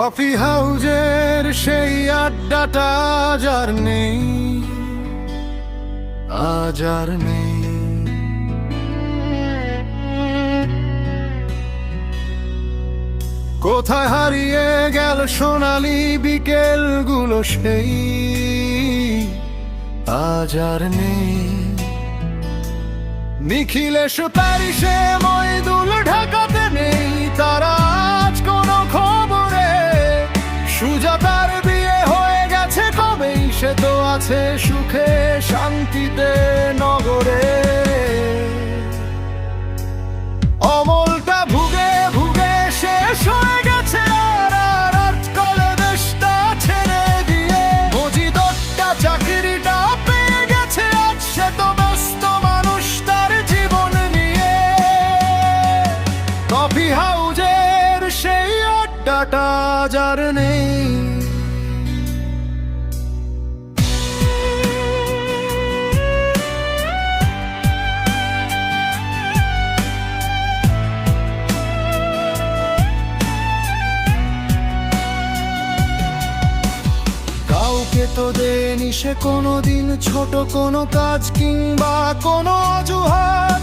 Coffee হাউজের সেই আড্ডাটা আজ আর নেই, আজ আর নেই। কোথায় হারিয়ে গেল সোনালি বিকেলগুলো সেই, আজ আর নেই। নিখিলেশ প্যারিসে মইদুল ঢাকাতে নেই, তারা আজ কোনো খবরে। সুজাতার বিয়ে হয়ে গেছে কবেই, সে তো আছে সুখে শান্তিতে নগরে। অমলটা ভুগে ভুগে শেষ হয়ে গেছে, আর আর্ট কলেজটা ছেড়ে দিয়ে মজিদরটা চাকরিটা পেয়ে গেছে। আজ সে তো ব্যস্ত মানুষ তার জীবন নিয়ে। কফি হাউজের সেই আড্ডাটা আজ আর নেই। কাউকে তো দেয়নি সে কোনোদিন ছোট কোনো কাজ কিংবা কোনো অজুহাত।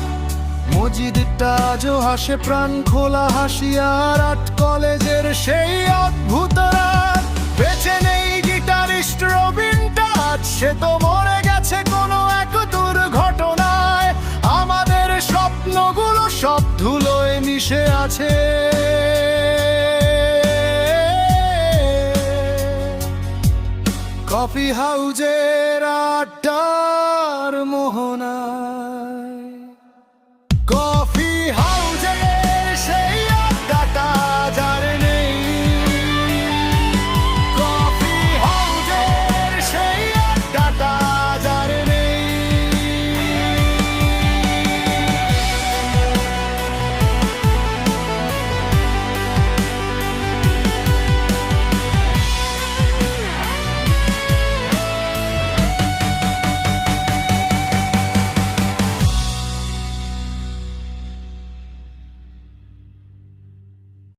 মজিদটা আজও হাসে প্রাণ খোলা হাসি, আর আর্ট কলেজের সেই অদ্ভুত রাত। বেঁচে নেই গিটারিস্ট রবিনটা, আজ সে তো মরে গেছে কোনো এক দুর্ঘটনায়। আমাদের স্বপ্নগুলো সব ধুলোয় মিশে আছে। কফি হাউজের আড্ডার মোহনা।